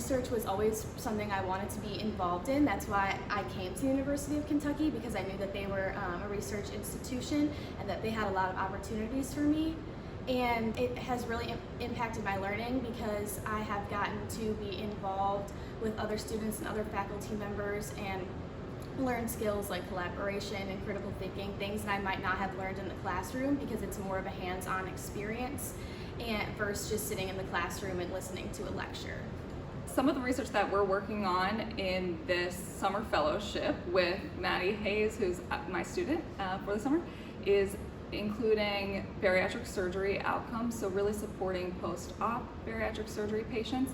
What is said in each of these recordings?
research was always something I wanted to be involved in. That's why I came to the University of Kentucky, because I knew that they were a research institution and that they had a lot of opportunities for me. And it has really impacted my learning, because I have gotten to be involved with other students and other faculty members and learn skills like collaboration and critical thinking, things that I might not have learned in the classroom, because it's more of a hands-on experience and versus just sitting in the classroom and listening to a lecture. Some of the research that we're working on in this summer fellowship with Maddie Hayes, who's my student for the summer, is including bariatric surgery outcomes, so really supporting post-op bariatric surgery patients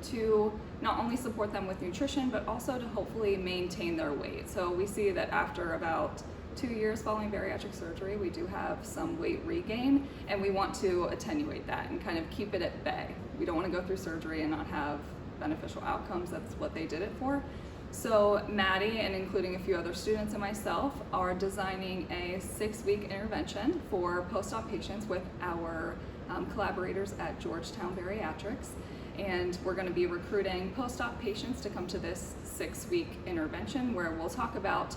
to not only support them with nutrition, but also to hopefully maintain their weight. So we see that after about 2 years following bariatric surgery, we do have some weight regain, and we want to attenuate that and kind of keep it at bay. We don't want to go through surgery and not have beneficial outcomes. That's what they did it for. So Maddie, and including a few other students and myself, are designing a 6-week intervention for post-op patients with our collaborators at Georgetown Bariatrics. And we're going to be recruiting post-op patients to come to this 6-week intervention, where we'll talk about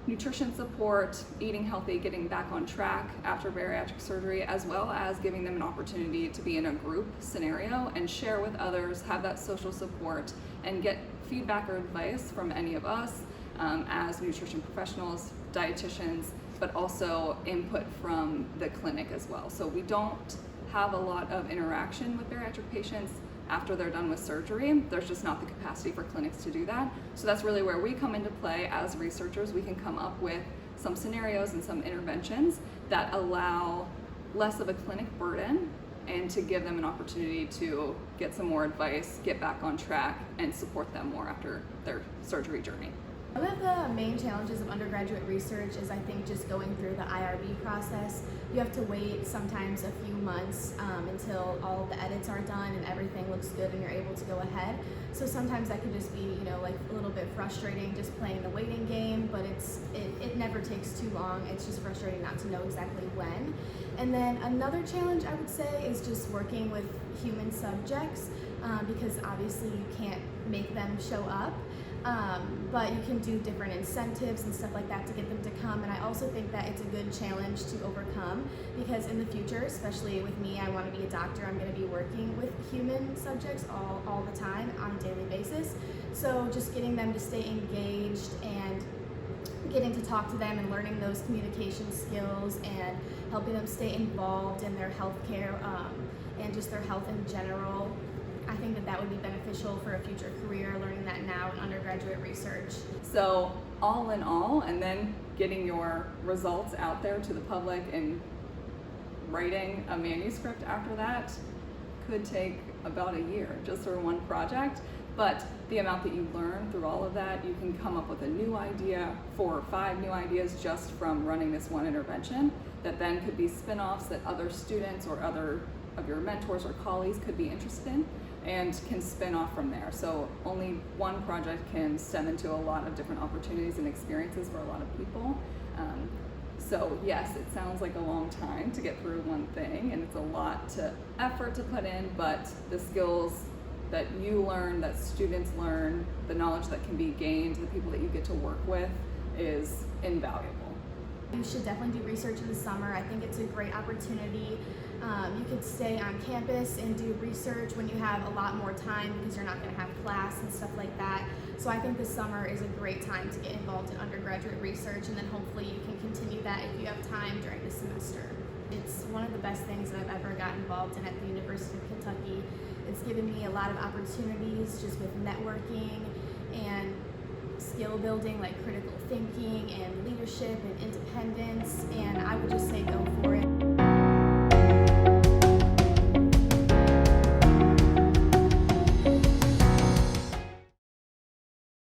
nutrition support, eating healthy, getting back on track after bariatric surgery, as well as giving them an opportunity to be in a group scenario and share with others, have that social support, and get feedback or advice from any of us as nutrition professionals, dietitians, but also input from the clinic as well. So we don't have a lot of interaction with bariatric patients after they're done with surgery. There's just not the capacity for clinics to do that. So that's really where we come into play as researchers. We can come up with some scenarios and some interventions that allow less of a clinic burden, and to give them an opportunity to get some more advice, get back on track, and support them more after their surgery journey. One of the main challenges of undergraduate research is, I think, just going through the IRB process. You have to wait sometimes a few months until all of the edits are done and everything looks good and you're able to go ahead. So sometimes that can just be, like a little bit frustrating, just playing the waiting game, but it never takes too long. It's just frustrating not to know exactly when. And then another challenge, I would say, is just working with human subjects, because obviously you can't make them show up. But you can do different incentives and stuff like that to get them to come. And I also think that it's a good challenge to overcome, because in the future, especially with me, I want to be a doctor. I'm going to be working with human subjects all the time on a daily basis. So just getting them to stay engaged and getting to talk to them and learning those communication skills and helping them stay involved in their healthcare and just their health in general. I think that would be beneficial for a future career, learning that now in undergraduate research. So all in all, and then getting your results out there to the public and writing a manuscript after that could take about a year just for one project. But the amount that you learn through all of that, you can come up with a new idea, 4 or 5 new ideas just from running this one intervention, that then could be spin-offs that other students or other of your mentors or colleagues could be interested in, and can spin off from there. So only one project can stem into a lot of different opportunities and experiences for a lot of people. So yes, it sounds like a long time to get through one thing, and it's a lot to effort to put in, but the skills that you learn, that students learn, the knowledge that can be gained, the people that you get to work with is invaluable. You should definitely do research in the summer. I think it's a great opportunity. You could stay on campus and do research when you have a lot more time, because you're not going to have class and stuff like that. So I think the summer is a great time to get involved in undergraduate research, and then hopefully you can continue that if you have time during the semester. It's one of the best things that I've ever got involved in at the University of Kentucky. It's given me a lot of opportunities just with networking and skill building, like critical thinking and leadership and independence, and I would just say go